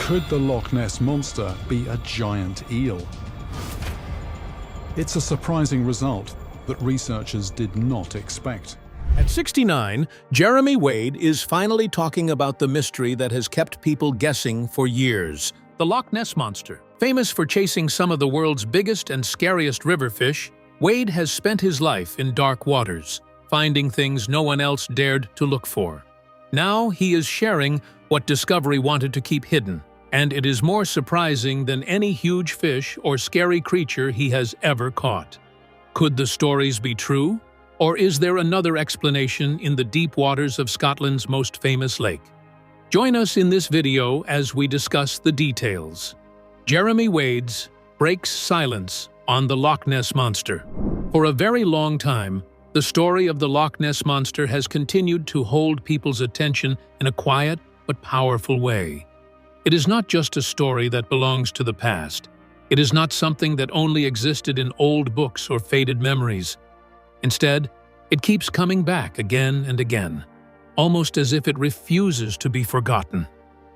Could the Loch Ness Monster be a giant eel? It's a surprising result that researchers did not expect. At 69, Jeremy Wade is finally talking about the mystery that has kept people guessing for years: the Loch Ness Monster. Famous for chasing some of the world's biggest and scariest river fish, Wade has spent his life in dark waters, finding things no one else dared to look for. Now he is sharing what Discovery wanted to keep hidden, and it is more surprising than any huge fish or scary creature he has ever caught. Could the stories be true? Or is there another explanation in the deep waters of Scotland's most famous lake? Join us in this video as we discuss the details. Jeremy Wade's breaks silence on the Loch Ness Monster. For a very long time, the story of the Loch Ness Monster has continued to hold people's attention in a quiet but powerful way. It is not just a story that belongs to the past. It is not something that only existed in old books or faded memories. Instead, it keeps coming back again and again, almost as if it refuses to be forgotten.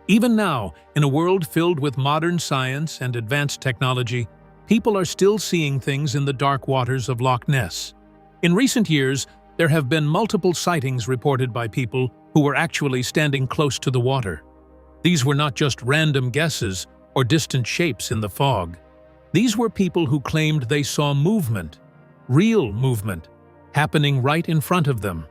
Even now, in a world filled with modern science and advanced technology, people are still seeing things in the dark waters of Loch Ness. In recent years, there have been multiple sightings reported by people who were actually standing close to the water. These were not just random guesses or distant shapes in the fog. These were people who claimed they saw movement, real movement, happening right in front of them.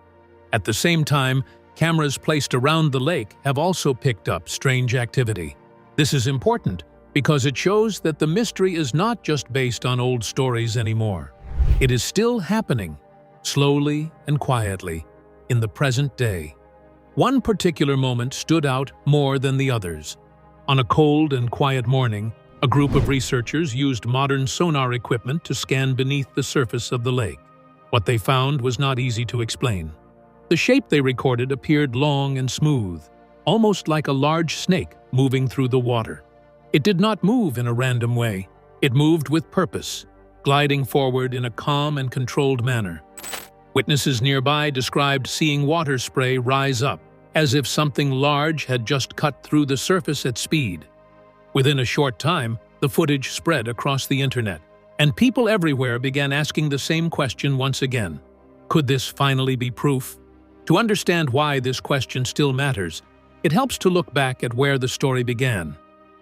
At the same time, cameras placed around the lake have also picked up strange activity. This is important because it shows that the mystery is not just based on old stories anymore. It is still happening, slowly and quietly, in the present day. One particular moment stood out more than the others. On a cold and quiet morning, a group of researchers used modern sonar equipment to scan beneath the surface of the lake. What they found was not easy to explain. The shape they recorded appeared long and smooth, almost like a large snake moving through the water. It did not move in a random way. It moved with purpose, gliding forward in a calm and controlled manner. Witnesses nearby described seeing water spray rise up, as if something large had just cut through the surface at speed. Within a short time, the footage spread across the internet, and people everywhere began asking the same question once again. Could this finally be proof? To understand why this question still matters, it helps to look back at where the story began.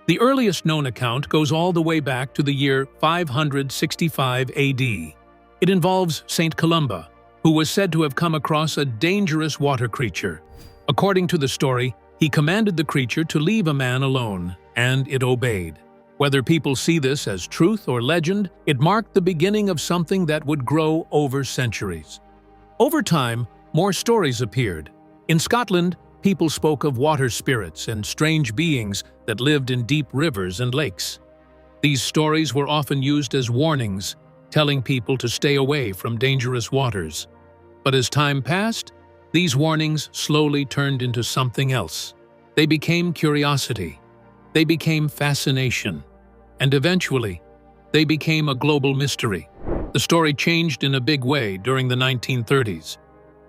The earliest known account goes all the way back to the year 565 AD. It involves Saint Columba, who was said to have come across a dangerous water creature. According to the story, he commanded the creature to leave a man alone, and it obeyed. Whether people see this as truth or legend, it marked the beginning of something that would grow over centuries. Over time, more stories appeared. In Scotland, people spoke of water spirits and strange beings that lived in deep rivers and lakes. These stories were often used as warnings, telling people to stay away from dangerous waters. But as time passed, these warnings slowly turned into something else. They became curiosity. They became fascination. And eventually, they became a global mystery. The story changed in a big way during the 1930s.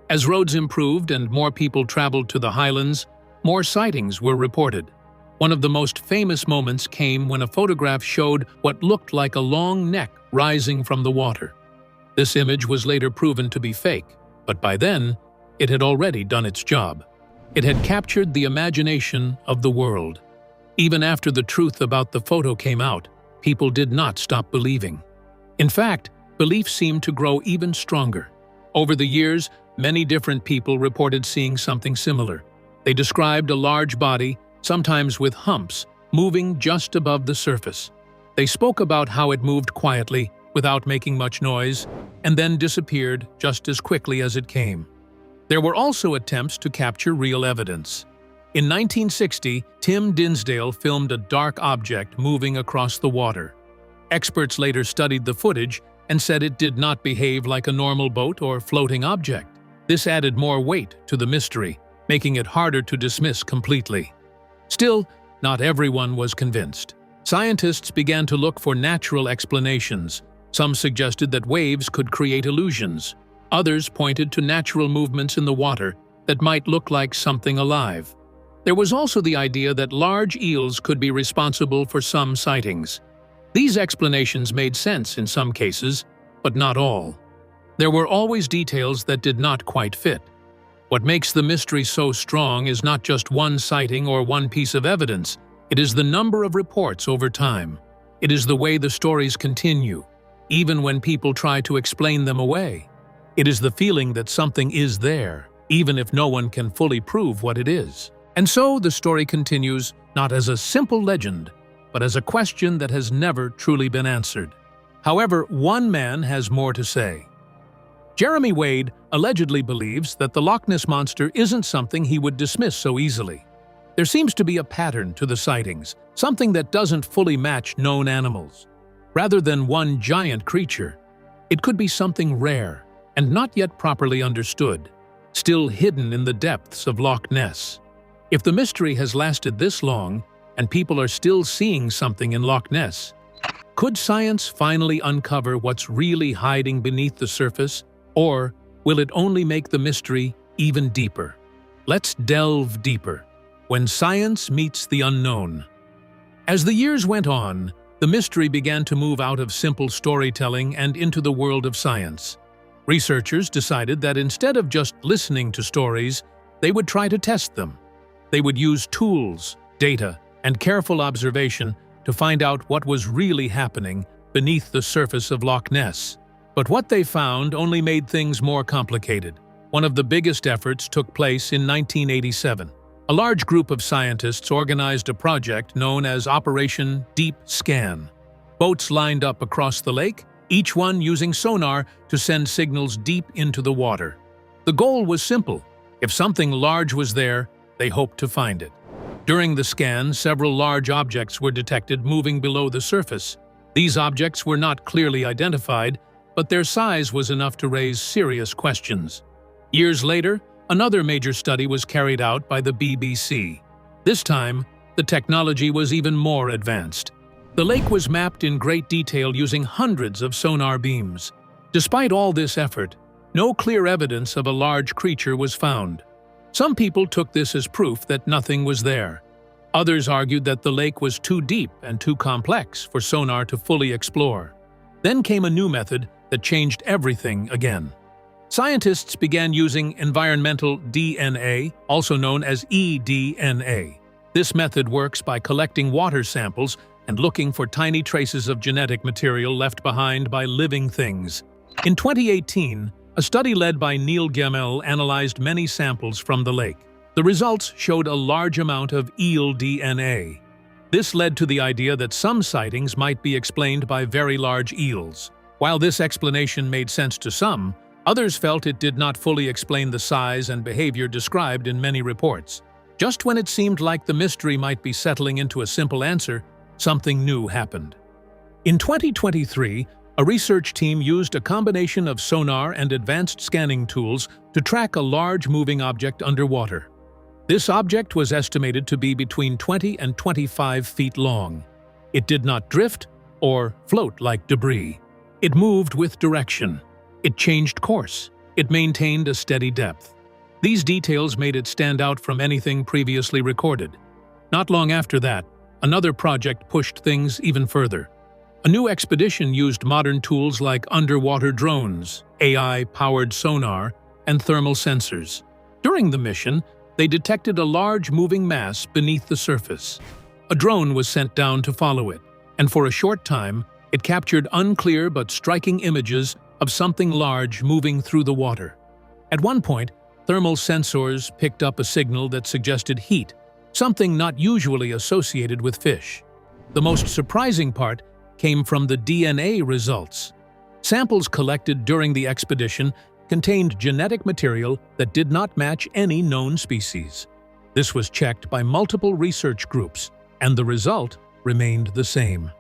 As roads improved and more people traveled to the highlands, more sightings were reported. One of the most famous moments came when a photograph showed what looked like a long neck rising from the water. This image was later proven to be fake, but by then, it had already done its job. It had captured the imagination of the world. Even after the truth about the photo came out, people did not stop believing. In fact, belief seemed to grow even stronger. Over the years, many different people reported seeing something similar. They described a large body, sometimes with humps, moving just above the surface. They spoke about how it moved quietly, without making much noise, and then disappeared just as quickly as it came. There were also attempts to capture real evidence. In 1960, Tim Dinsdale filmed a dark object moving across the water. Experts later studied the footage and said it did not behave like a normal boat or floating object. This added more weight to the mystery, making it harder to dismiss completely. Still, not everyone was convinced. Scientists began to look for natural explanations. Some suggested that waves could create illusions. Others pointed to natural movements in the water that might look like something alive. There was also the idea that large eels could be responsible for some sightings. These explanations made sense in some cases, but not all. There were always details that did not quite fit. What makes the mystery so strong is not just one sighting or one piece of evidence. It is the number of reports over time. It is the way the stories continue, even when people try to explain them away. It is the feeling that something is there, even if no one can fully prove what it is. And so the story continues, not as a simple legend, but as a question that has never truly been answered. However, one man has more to say. Jeremy Wade allegedly believes that the Loch Ness Monster isn't something he would dismiss so easily. There seems to be a pattern to the sightings, something that doesn't fully match known animals. Rather than one giant creature, it could be something rare and not yet properly understood, still hidden in the depths of Loch Ness. If the mystery has lasted this long and people are still seeing something in Loch Ness, could science finally uncover what's really hiding beneath the surface, or will it only make the mystery even deeper? Let's delve deeper. When science meets the unknown. As the years went on, the mystery began to move out of simple storytelling and into the world of science. Researchers decided that instead of just listening to stories, they would try to test them. They would use tools, data, and careful observation to find out what was really happening beneath the surface of Loch Ness. But what they found only made things more complicated. One of the biggest efforts took place in 1987. A large group of scientists organized a project known as Operation Deep Scan. Boats lined up across the lake, each one using sonar to send signals deep into the water. The goal was simple. If something large was there, they hoped to find it. During the scan, several large objects were detected moving below the surface. These objects were not clearly identified, but their size was enough to raise serious questions. Years later, another major study was carried out by the BBC. This time, the technology was even more advanced. The lake was mapped in great detail using hundreds of sonar beams. Despite all this effort, no clear evidence of a large creature was found. Some people took this as proof that nothing was there. Others argued that the lake was too deep and too complex for sonar to fully explore. Then came a new method that changed everything again. Scientists began using environmental DNA, also known as eDNA. This method works by collecting water samples and looking for tiny traces of genetic material left behind by living things. In 2018, a study led by Neil Gemmell analyzed many samples from the lake. The results showed a large amount of eel DNA. This led to the idea that some sightings might be explained by very large eels. While this explanation made sense to some, others felt it did not fully explain the size and behavior described in many reports. Just when it seemed like the mystery might be settling into a simple answer, something new happened. In 2023, a research team used a combination of sonar and advanced scanning tools to track a large moving object underwater. This object was estimated to be between 20 and 25 feet long. It did not drift or float like debris. It moved with direction. It changed course. It maintained a steady depth. These details made it stand out from anything previously recorded. Not long after that, another project pushed things even further. A new expedition used modern tools like underwater drones, AI-powered sonar, and thermal sensors. During the mission, they detected a large moving mass beneath the surface. A drone was sent down to follow it, and for a short time, it captured unclear but striking images of something large moving through the water. At one point, thermal sensors picked up a signal that suggested heat, something not usually associated with fish. The most surprising part came from the DNA results. Samples collected during the expedition contained genetic material that did not match any known species. This was checked by multiple research groups, and the result remained the same.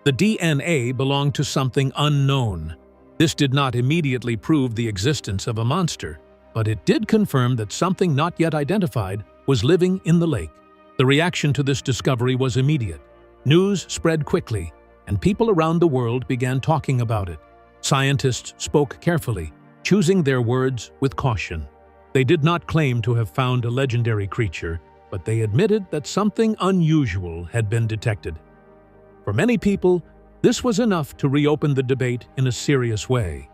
The DNA belonged to something unknown. This did not immediately prove the existence of a monster, but it did confirm that something not yet identified was living in the lake. The reaction to this discovery was immediate. News spread quickly, and people around the world began talking about it. Scientists spoke carefully, choosing their words with caution. They did not claim to have found a legendary creature. but they admitted that something unusual had been detected. For many people, this was enough to reopen the debate in a serious way.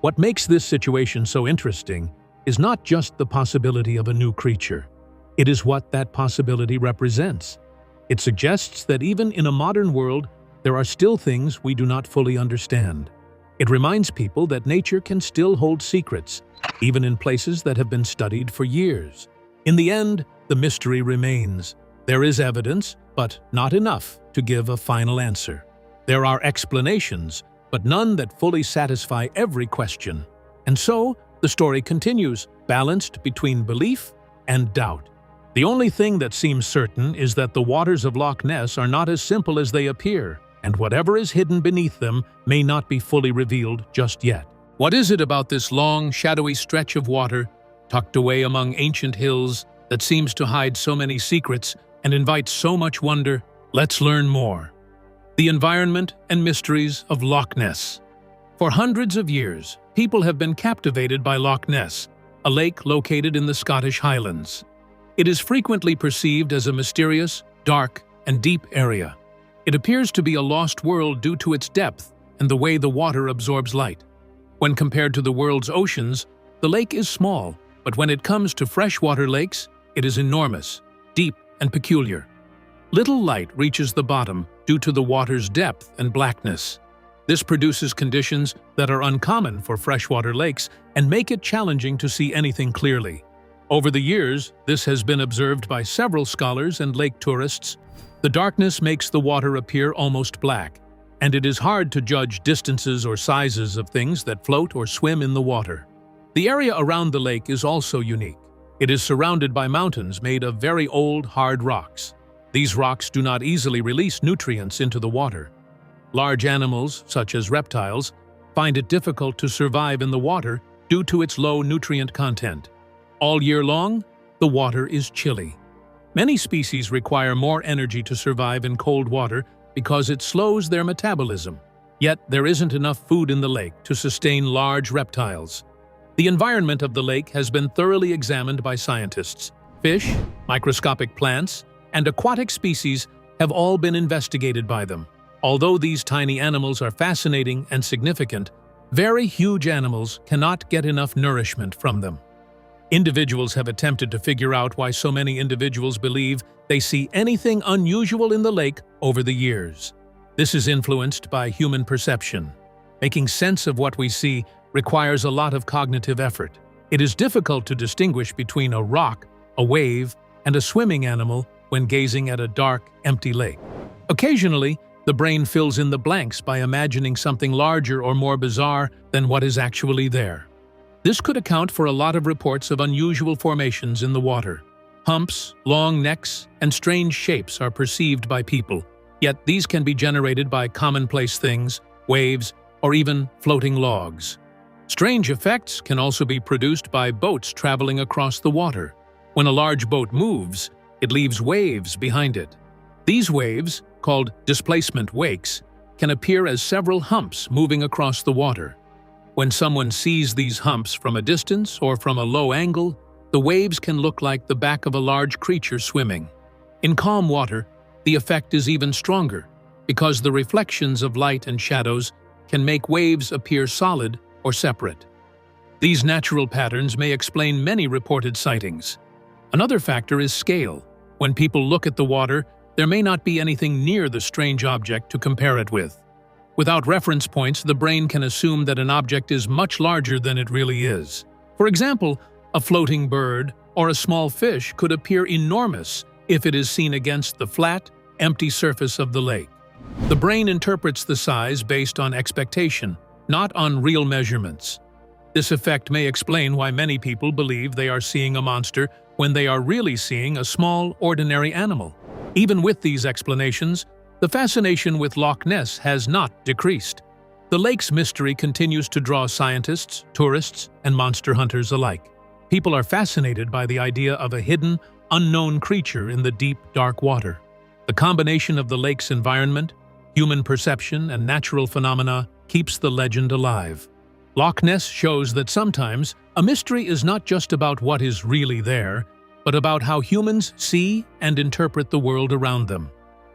What makes this situation so interesting is not just the possibility of a new creature. It is what that possibility represents. It suggests that even in a modern world, there are still things we do not fully understand. It reminds people that nature can still hold secrets, even in places that have been studied for years. In the end, the mystery remains. There is evidence, but not enough to give a final answer. There are explanations, but none that fully satisfy every question. And so, the story continues, balanced between belief and doubt. The only thing that seems certain is that the waters of Loch Ness are not as simple as they appear, and whatever is hidden beneath them may not be fully revealed just yet. What is it about this long, shadowy stretch of water, tucked away among ancient hills, that seems to hide so many secrets and invites so much wonder? Let's learn more. The environment and mysteries of Loch Ness. For hundreds of years, people have been captivated by Loch Ness, a lake located in the Scottish Highlands. It is frequently perceived as a mysterious, dark, and deep area. It appears to be a lost world due to its depth and the way the water absorbs light. When compared to the world's oceans, the lake is small, but when it comes to freshwater lakes, it is enormous, deep, and peculiar. Little light reaches the bottom due to the water's depth and blackness. This produces conditions that are uncommon for freshwater lakes and make it challenging to see anything clearly. Over the years, this has been observed by several scholars and lake tourists. The darkness makes the water appear almost black, and it is hard to judge distances or sizes of things that float or swim in the water. The area around the lake is also unique. It is surrounded by mountains made of very old, hard rocks. These rocks do not easily release nutrients into the water. Large animals, such as reptiles, find it difficult to survive in the water due to its low nutrient content. All year long, the water is chilly. Many species require more energy to survive in cold water because it slows their metabolism. Yet there isn't enough food in the lake to sustain large reptiles. The environment of the lake has been thoroughly examined by scientists. Fish, microscopic plants, and aquatic species have all been investigated by them. Although these tiny animals are fascinating and significant, very huge animals cannot get enough nourishment from them. Individuals have attempted to figure out why so many individuals believe they see anything unusual in the lake over the years. This is influenced by human perception. Making sense of what we see requires a lot of cognitive effort. It is difficult to distinguish between a rock, a wave, and a swimming animal when gazing at a dark, empty lake. Occasionally, the brain fills in the blanks by imagining something larger or more bizarre than what is actually there. This could account for a lot of reports of unusual formations in the water. Humps, long necks, and strange shapes are perceived by people, yet these can be generated by commonplace things, waves, or even floating logs. Strange effects can also be produced by boats traveling across the water. When a large boat moves, it leaves waves behind it. These waves, called displacement wakes, can appear as several humps moving across the water. When someone sees these humps from a distance or from a low angle, the waves can look like the back of a large creature swimming. In calm water, the effect is even stronger, because the reflections of light and shadows can make waves appear solid or separate. These natural patterns may explain many reported sightings. Another factor is scale. When people look at the water, there may not be anything near the strange object to compare it with. Without reference points, the brain can assume that an object is much larger than it really is. For example, a floating bird or a small fish could appear enormous if it is seen against the flat, empty surface of the lake. The brain interprets the size based on expectation, not on real measurements. This effect may explain why many people believe they are seeing a monster when they are really seeing a small, ordinary animal. Even with these explanations, the fascination with Loch Ness has not decreased. The lake's mystery continues to draw scientists, tourists, and monster hunters alike. People are fascinated by the idea of a hidden, unknown creature in the deep, dark water. The combination of the lake's environment, human perception, and natural phenomena keeps the legend alive. Loch Ness shows that sometimes a mystery is not just about what is really there, but about how humans see and interpret the world around them.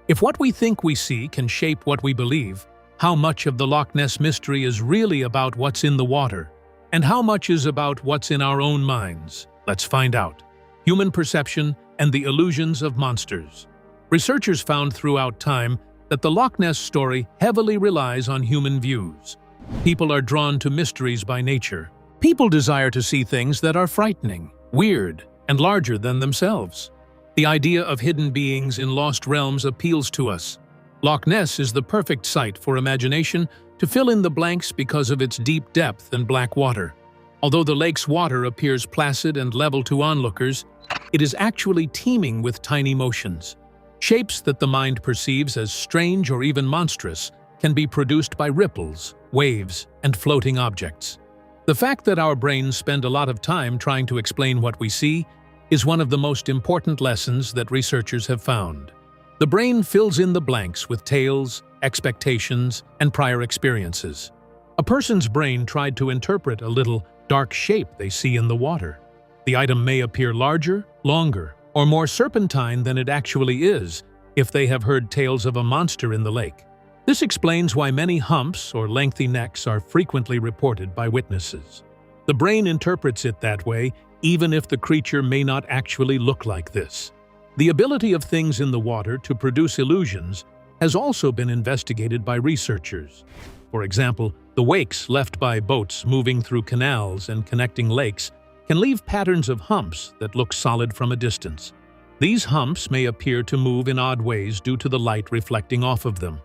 If what we think we see can shape what we believe, how much of the Loch Ness mystery is really about what's in the water, and how much is about what's in our own minds? Let's find out. Human perception and the illusions of monsters. Researchers found throughout time that the Loch Ness story heavily relies on human views. People are drawn to mysteries by nature. People desire to see things that are frightening, weird, and larger than themselves. The idea of hidden beings in lost realms appeals to us. Loch Ness is the perfect site for imagination to fill in the blanks because of its deep depth and black water. Although the lake's water appears placid and level to onlookers, it is actually teeming with tiny motions. Shapes that the mind perceives as strange or even monstrous can be produced by ripples, waves, and floating objects. The fact that our brains spend a lot of time trying to explain what we see is one of the most important lessons that researchers have found. The brain fills in the blanks with tales, expectations, and prior experiences. A person's brain tried to interpret a little dark shape they see in the water. The item may appear larger, longer, or more serpentine than it actually is if they have heard tales of a monster in the lake. This explains why many humps or lengthy necks are frequently reported by witnesses. The brain interprets it that way even if the creature may not actually look like this. The ability of things in the water to produce illusions has also been investigated by researchers. For example, the wakes left by boats moving through canals and connecting lakes can leave patterns of humps that look solid from a distance. These humps may appear to move in odd ways due to the light reflecting off of them.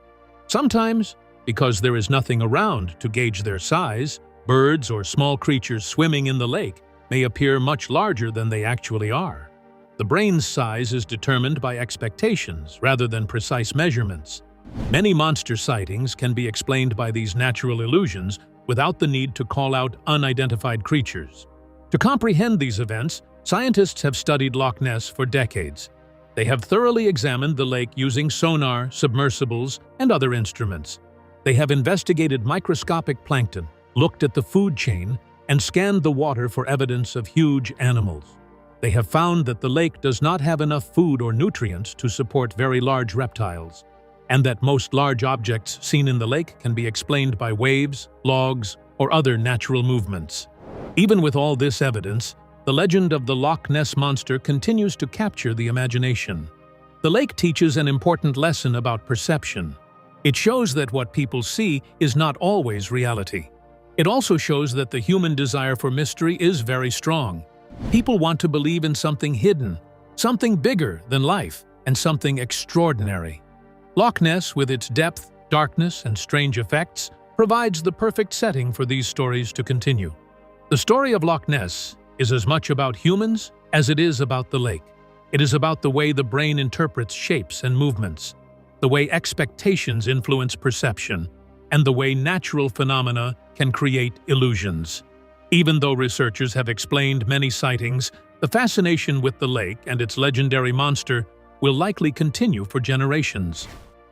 Sometimes, because there is nothing around to gauge their size, birds or small creatures swimming in the lake may appear much larger than they actually are. The brain's size is determined by expectations rather than precise measurements. Many monster sightings can be explained by these natural illusions without the need to call out unidentified creatures. To comprehend these events, scientists have studied Loch Ness for decades. They have thoroughly examined the lake using sonar, submersibles, and other instruments. They have investigated microscopic plankton, looked at the food chain, and scanned the water for evidence of huge animals. They have found that the lake does not have enough food or nutrients to support very large reptiles, and that most large objects seen in the lake can be explained by waves, logs, or other natural movements. Even with all this evidence, the legend of the Loch Ness Monster continues to capture the imagination. The lake teaches an important lesson about perception. It shows that what people see is not always reality. It also shows that the human desire for mystery is very strong. People want to believe in something hidden, something bigger than life, and something extraordinary. Loch Ness, with its depth, darkness, and strange effects, provides the perfect setting for these stories to continue. The story of Loch Ness is as much about humans as it is about the lake. It is about the way the brain interprets shapes and movements, the way expectations influence perception, and the way natural phenomena can create illusions. Even though researchers have explained many sightings, the fascination with the lake and its legendary monster will likely continue for generations.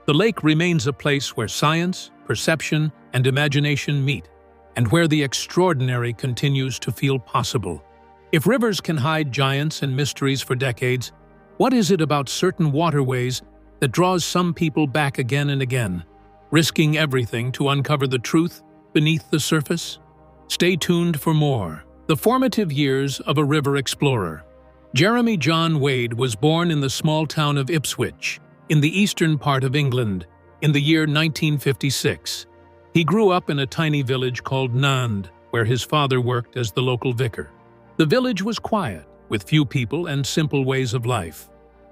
The lake remains a place where science, perception, and imagination meet, and where the extraordinary continues to feel possible. If rivers can hide giants and mysteries for decades, what is it about certain waterways that draws some people back again and again, risking everything to uncover the truth beneath the surface? Stay tuned for more. The formative years of a river explorer. Jeremy John Wade was born in the small town of Ipswich, in the eastern part of England, in the year 1956. He grew up in a tiny village called Nand, where his father worked as the local vicar. The village was quiet, with few people and simple ways of life.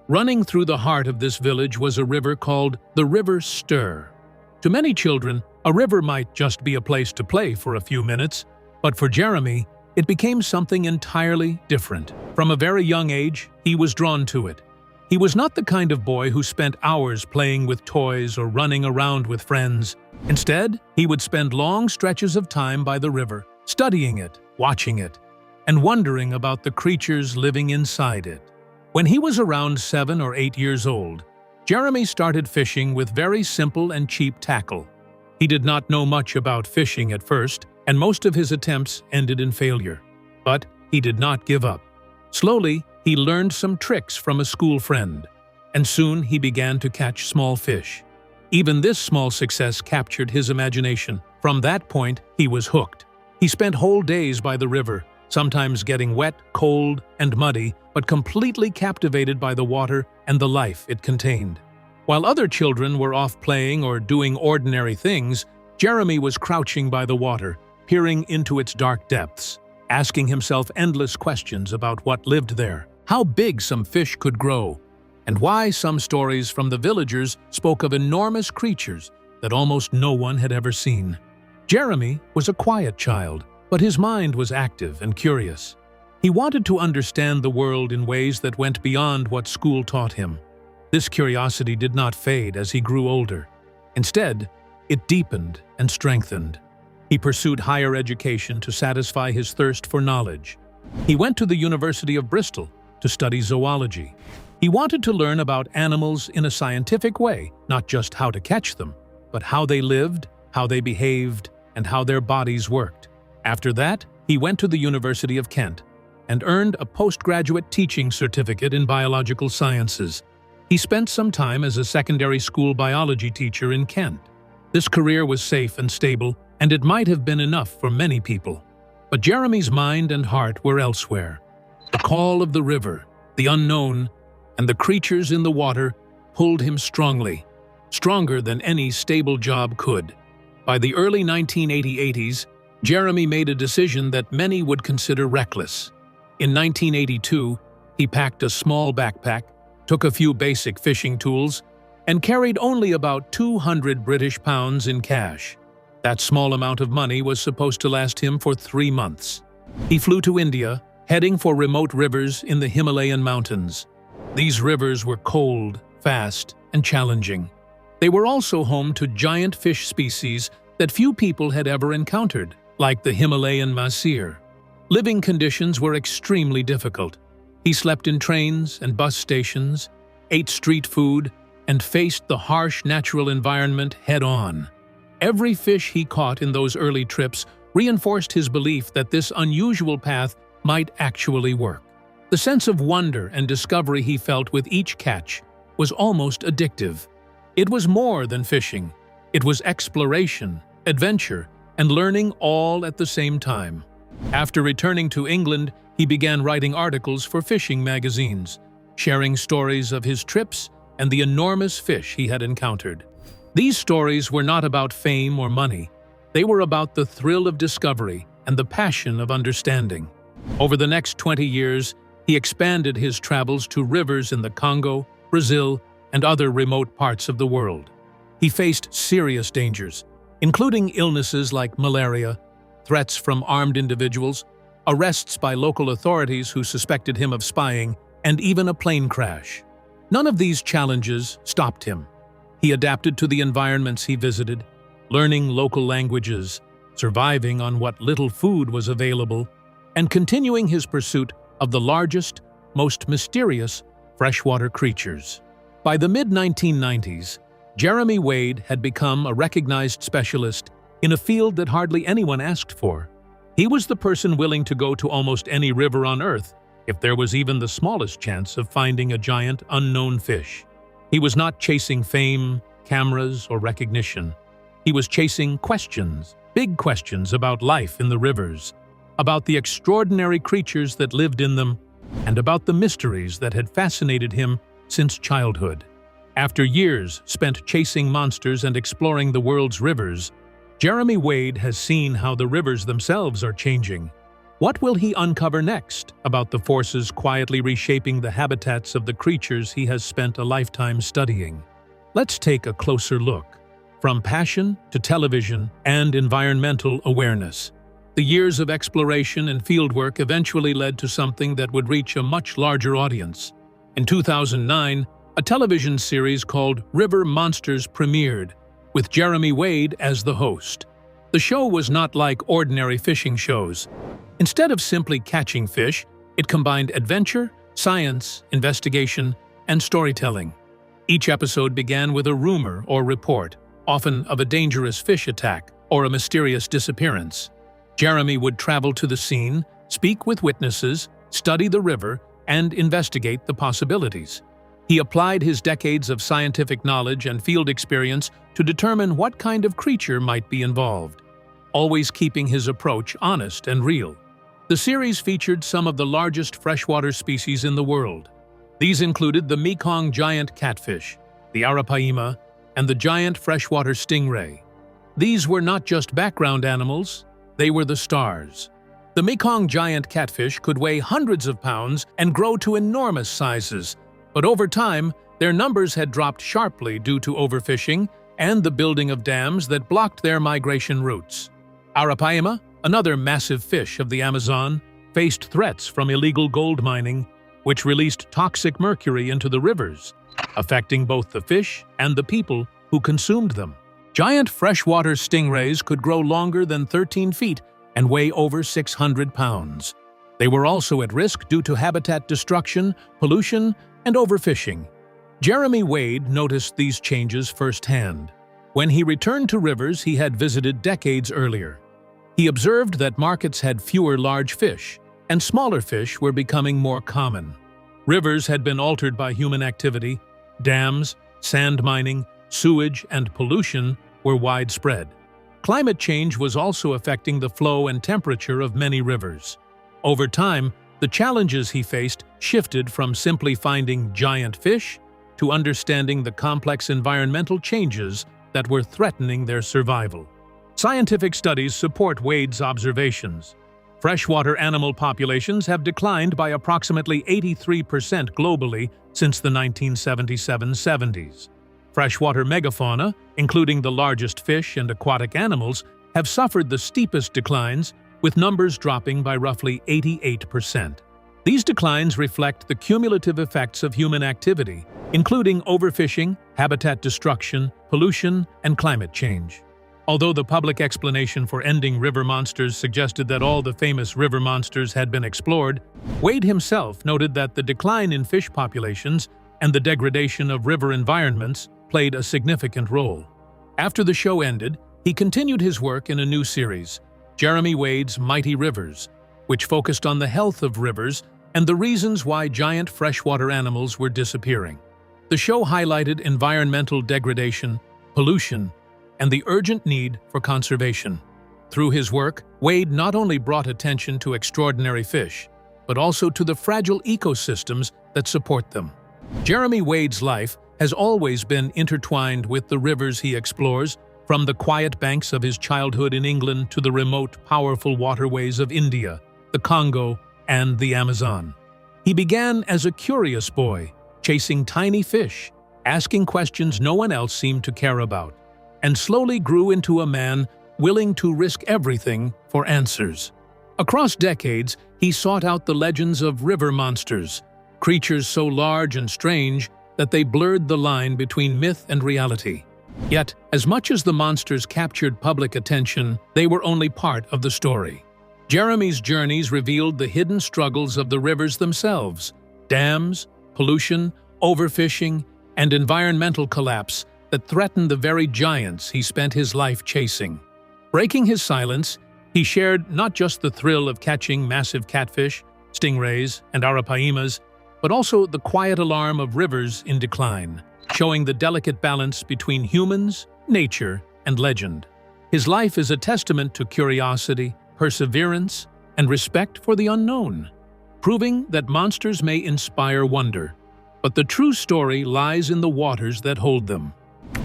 Running through the heart of this village was a river called the River Ster. To many children, a river might just be a place to play for a few minutes, but for Jeremy, it became something entirely different. From a very young age, he was drawn to it. He was not the kind of boy who spent hours playing with toys or running around with friends. Instead, he would spend long stretches of time by the river, studying it, watching it, and wondering about the creatures living inside it. When he was around 7 or 8 years old, Jeremy started fishing with very simple and cheap tackle. He did not know much about fishing at first, and most of his attempts ended in failure. But he did not give up. Slowly, he learned some tricks from a school friend, and soon he began to catch small fish. Even this small success captured his imagination. From that point, he was hooked. He spent whole days by the river, sometimes getting wet, cold, and muddy, but completely captivated by the water and the life it contained. While other children were off playing or doing ordinary things, Jeremy was crouching by the water, peering into its dark depths, asking himself endless questions about what lived there, how big some fish could grow, and why some stories from the villagers spoke of enormous creatures that almost no one had ever seen. Jeremy was a quiet child, but his mind was active and curious. He wanted to understand the world in ways that went beyond what school taught him. This curiosity did not fade as he grew older. Instead, it deepened and strengthened. He pursued higher education to satisfy his thirst for knowledge. He went to the University of Bristol to study zoology. He wanted to learn about animals in a scientific way, not just how to catch them, but how they lived, how they behaved, and how their bodies worked. After that, he went to the University of Kent and earned a postgraduate teaching certificate in biological sciences. He spent some time as a secondary school biology teacher in Kent. This career was safe and stable, and it might have been enough for many people. But Jeremy's mind and heart were elsewhere. The call of the river, the unknown, and the creatures in the water pulled him strongly, stronger than any stable job could. By the early 1980s, Jeremy made a decision that many would consider reckless. In 1982, he packed a small backpack, took a few basic fishing tools, and carried only about 200 British pounds in cash. That small amount of money was supposed to last him for 3 months. He flew to India, heading for remote rivers in the Himalayan mountains. These rivers were cold, fast, and challenging. They were also home to giant fish species that few people had ever encountered, like the Himalayan mahseer. Living conditions were extremely difficult. He slept in trains and bus stations, ate street food, and faced the harsh natural environment head-on. Every fish he caught in those early trips reinforced his belief that this unusual path might actually work. The sense of wonder and discovery he felt with each catch was almost addictive. It was more than fishing. It was exploration, adventure, and learning all at the same time. After returning to England, he began writing articles for fishing magazines, sharing stories of his trips and the enormous fish he had encountered. These stories were not about fame or money. They were about the thrill of discovery and the passion of understanding. Over the next 20 years, he expanded his travels to rivers in the Congo, Brazil, and other remote parts of the world. He faced serious dangers, including illnesses like malaria, threats from armed individuals, arrests by local authorities who suspected him of spying, and even a plane crash. None of these challenges stopped him. He adapted to the environments he visited, learning local languages, surviving on what little food was available, and continuing his pursuit of the largest, most mysterious freshwater creatures. By the mid-1990s, Jeremy Wade had become a recognized specialist in a field that hardly anyone asked for. He was the person willing to go to almost any river on Earth if there was even the smallest chance of finding a giant, unknown fish. He was not chasing fame, cameras, or recognition. He was chasing questions, big questions about life in the rivers, about the extraordinary creatures that lived in them, and about the mysteries that had fascinated him since childhood. After years spent chasing monsters and exploring the world's rivers, Jeremy Wade has seen how the rivers themselves are changing. What will he uncover next about the forces quietly reshaping the habitats of the creatures he has spent a lifetime studying? Let's take a closer look. From passion to television and environmental awareness, the years of exploration and fieldwork eventually led to something that would reach a much larger audience. In 2009, a television series called River Monsters premiered, with Jeremy Wade as the host. The show was not like ordinary fishing shows. Instead of simply catching fish, it combined adventure, science, investigation, and storytelling. Each episode began with a rumor or report, often of a dangerous fish attack or a mysterious disappearance. Jeremy would travel to the scene, speak with witnesses, study the river, and investigate the possibilities. He applied his decades of scientific knowledge and field experience to determine what kind of creature might be involved, always keeping his approach honest and real. The series featured some of the largest freshwater species in the world. These included the Mekong giant catfish, the arapaima, and the giant freshwater stingray. These were not just background animals, they were the stars. The Mekong giant catfish could weigh hundreds of pounds and grow to enormous sizes, but over time, their numbers had dropped sharply due to overfishing and the building of dams that blocked their migration routes. Arapaima, another massive fish of the Amazon, faced threats from illegal gold mining, which released toxic mercury into the rivers, affecting both the fish and the people who consumed them. Giant freshwater stingrays could grow longer than 13 feet and weigh over 600 pounds. They were also at risk due to habitat destruction, pollution, and overfishing. Jeremy Wade noticed these changes firsthand. When he returned to rivers he had visited decades earlier, he observed that markets had fewer large fish, and smaller fish were becoming more common. Rivers had been altered by human activity. Dams, sand mining, sewage, and pollution were widespread. Climate change was also affecting the flow and temperature of many rivers. Over time, the challenges he faced shifted from simply finding giant fish to understanding the complex environmental changes that were threatening their survival. Scientific studies support Wade's observations. Freshwater animal populations have declined by approximately 83% globally since the 1977-70s. Freshwater megafauna, including the largest fish and aquatic animals, have suffered the steepest declines, with numbers dropping by roughly 88%. These declines reflect the cumulative effects of human activity, including overfishing, habitat destruction, pollution, and climate change. Although the public explanation for ending river monsters suggested that all the famous river monsters had been explored, Wade himself noted that the decline in fish populations and the degradation of river environments played a significant role. After the show ended, he continued his work in a new series, Jeremy Wade's Mighty Rivers, which focused on the health of rivers and the reasons why giant freshwater animals were disappearing. The show highlighted environmental degradation, pollution, and the urgent need for conservation. Through his work, Wade not only brought attention to extraordinary fish, but also to the fragile ecosystems that support them. Jeremy Wade's life has always been intertwined with the rivers he explores, from the quiet banks of his childhood in England to the remote, powerful waterways of India, the Congo, and the Amazon. He began as a curious boy, chasing tiny fish, asking questions no one else seemed to care about, and slowly grew into a man willing to risk everything for answers. Across decades, he sought out the legends of river monsters, creatures so large and strange that they blurred the line between myth and reality. Yet, as much as the monsters captured public attention, they were only part of the story. Jeremy's journeys revealed the hidden struggles of the rivers themselves: dams, pollution, overfishing, and environmental collapse that threatened the very giants he spent his life chasing. Breaking his silence, he shared not just the thrill of catching massive catfish, stingrays, and arapaimas, but also the quiet alarm of rivers in decline, showing the delicate balance between humans, nature, and legend. His life is a testament to curiosity, perseverance, and respect for the unknown, proving that monsters may inspire wonder, but the true story lies in the waters that hold them.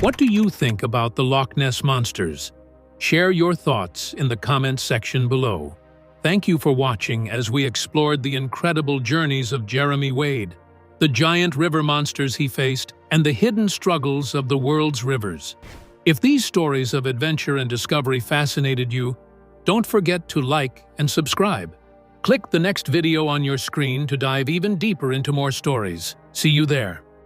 What do you think about the Loch Ness Monsters? Share your thoughts in the comments section below. Thank you for watching as we explored the incredible journeys of Jeremy Wade, the giant river monsters he faced, and the hidden struggles of the world's rivers. If these stories of adventure and discovery fascinated you, don't forget to like and subscribe. Click the next video on your screen to dive even deeper into more stories. See you there.